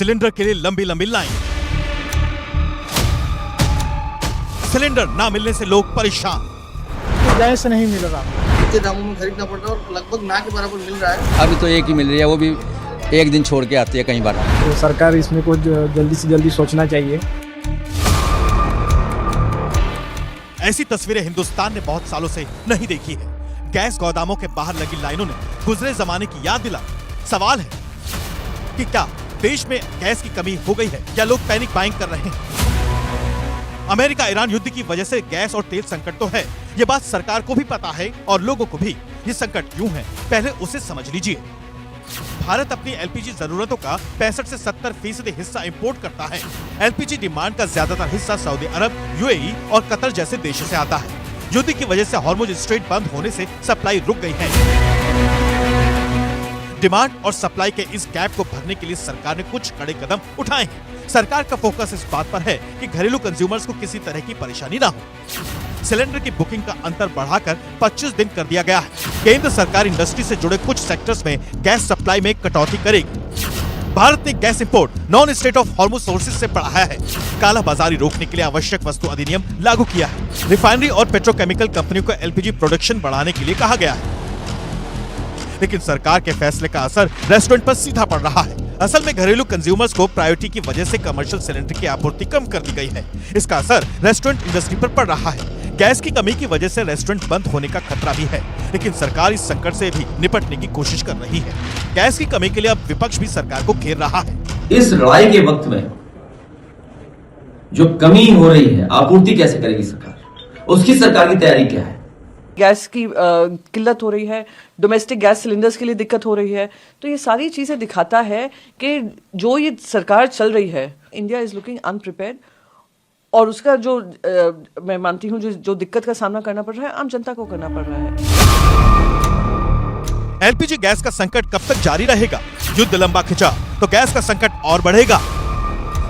Cylinder के लिए लंबी लंबी लाइन, सिलेंडर ना मिलने से लोग परेशान। गैस नहीं मिल रहा, इतने दामों में खरीदना पड़ रहा है और लगभग ना के बराबर मिल रहा है। अभी तो एक ही मिल रही है, वो भी एक दिन छोड़ के आती है कई बार। तो सरकार इसमें कुछ जल्दी से जल्दी सोचना चाहिए। ऐसी तस्वीरें हिंदुस्तान ने बहुत सालों से नहीं देखी है। गैस गोदामों के बाहर लगी लाइनों ने गुजरे जमाने की याद दिला। सवाल है कि क्या देश में गैस की कमी हो गई है या लोग पैनिक बाइंग कर रहे हैं? अमेरिका ईरान युद्ध की वजह से गैस और तेल संकट तो है, ये बात सरकार को भी पता है और लोगों को भी। ये संकट यूं है, पहले उसे समझ लीजिए। भारत अपनी एलपीजी जरूरतों का 65 से 70% हिस्सा इंपोर्ट करता है। एलपीजी डिमांड का ज्यादातर हिस्सा सऊदी अरब, यूएई और कतर जैसे देशों से आता है। युद्ध की वजह से हॉर्मुज स्ट्रेट बंद होने से सप्लाई रुक गई है। डिमांड और सप्लाई के इस गैप को भरने के लिए सरकार ने कुछ कड़े कदम उठाए हैं। सरकार का फोकस इस बात पर है कि घरेलू कंज्यूमर्स को किसी तरह की परेशानी ना हो। सिलेंडर की बुकिंग का अंतर बढ़ाकर 25 दिन कर दिया गया है। केंद्र सरकार इंडस्ट्री से जुड़े कुछ सेक्टर्स में गैस सप्लाई में कटौती करेगी। भारत ने gas import non state of Hormuz sources से बढ़ाया है। काला बाजारी रोकने के लिए आवश्यक वस्तु अधिनियम लागू किया है। रिफाइनरी और पेट्रोकेमिकल कंपनियों को एलपीजी प्रोडक्शन बढ़ाने के लिए कहा गया है। लेकिन सरकार के फैसले का असर रेस्टोरेंट पर सीधा पड़ रहा है। असल में घरेलू कंज्यूमर्स को प्रायोरिटी की वजह से कमर्शियल सिलेंडर की आपूर्ति कम कर दी गई है। इसका असर रेस्टोरेंट इंडस्ट्री पर पड़ रहा है। गैस की कमी की वजह से रेस्टोरेंट बंद होने का खतरा भी है, लेकिन सरकार इस संकट से भी निपटने की कोशिश कर रही है। गैस की कमी के लिए अब विपक्ष भी सरकार को घेर रहा है। इस लड़ाई के वक्त में जो कमी हो रही है, आपूर्ति कैसे करेगी सरकार, उसकी सरकार की तैयारी क्या है? गैस की किल्लत हो रही है, डोमेस्टिक गैस सिलेंडर्स के लिए दिक्कत हो रही है। तो ये सारी चीजें दिखाता है कि जो ये सरकार चल रही है, इंडिया इज लुकिंग अनप्रिपेयर्ड। और उसका जो मैं मानती हूँ जो दिक्कत का सामना करना पड़ रहा है, आम जनता को करना पड़ रहा है। एलपीजी गैस का संकट कब तक जारी रहेगा? युद्ध लंबा खिंचा तो गैस का संकट और बढ़ेगा।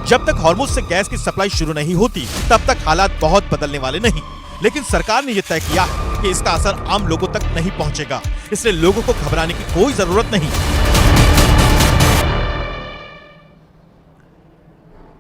जब तक हॉर्मुज से गैस की सप्लाई शुरू नहीं होती, तब तक हालात बहुत बदलने वाले नहीं। लेकिन सरकार ने यह तय किया है कि इसका असर आम लोगों तक नहीं पहुंचेगा, इसलिए लोगों को घबराने की कोई जरूरत नहीं।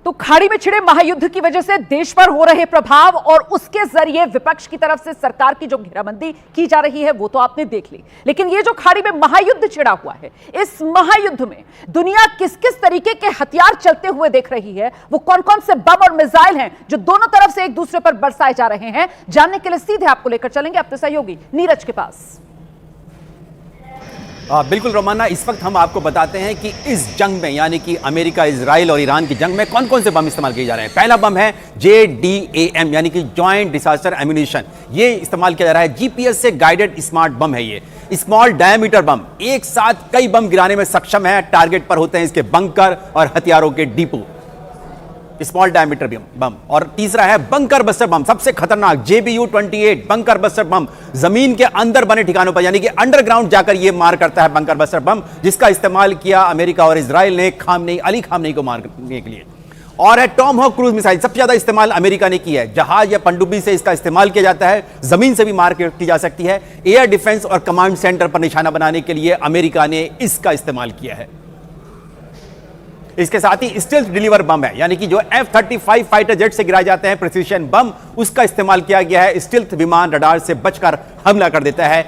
तो खाड़ी में छिड़े महायुद्ध की वजह से देश पर हो रहे प्रभाव और उसके जरिए विपक्ष की तरफ से सरकार की जो घेराबंदी की जा रही है वो तो आपने देख ली। लेकिन ये जो खाड़ी में महायुद्ध छिड़ा हुआ है, इस महायुद्ध में दुनिया किस किस तरीके के हथियार चलते हुए देख रही है, वो कौन कौन से बम और मिसाइल हैं जो दोनों तरफ से एक दूसरे पर बरसाए जा रहे हैं, जानने के लिए सीधे आपको लेकर चलेंगे अपने सहयोगी नीरज के पास। बिल्कुल रोमाना, इस वक्त हम आपको बताते हैं कि इस जंग में, यानी कि अमेरिका, इजराइल और ईरान की जंग में कौन कौन से बम इस्तेमाल किए जा रहे हैं। पहला बम है JDAM, यानी कि जॉइंट डिसास्टर एम्यूनिशन। ये इस्तेमाल किया जा रहा है। GPS से गाइडेड स्मार्ट बम है। ये स्मॉल डायमीटर बम एक साथ कई बम गिराने में सक्षम है। टारगेट पर होते हैं इसके बंकर और हथियारों के डिपो। स्मॉल डायमीटर बम। और तीसरा है बंकर बस्टर बम, सबसे खतरनाक JBU-28 बंकर बस्टर बम। जमीन के अंदर बने ठिकानों पर, यानी कि अंडरग्राउंड जाकर यह मार करता है बंकर बस्टर बम, जिसका इस्तेमाल किया अमेरिका और इजराइल ने अली खामनेई को मारने के लिए। और है टॉमहॉक क्रूज मिसाइल, सबसे ज्यादा इस्तेमाल अमेरिका ने किया है। जहाज या पनडुब्बी से इसका इस्तेमाल किया जाता है, जमीन से भी मार की जा सकती है। एयर डिफेंस और कमांड सेंटर पर निशाना बनाने के लिए अमेरिका ने इसका इस्तेमाल किया है। इसके साथ ही स्टेल्थ डिलीवर बम है, यानी कि जो F-35 फाइटर जेट से गिराए जाते हैं प्रिसीशन बम, उसका इस्तेमाल किया गया है। स्टेल्थ विमान रडार से बचकर हमला कर देता है।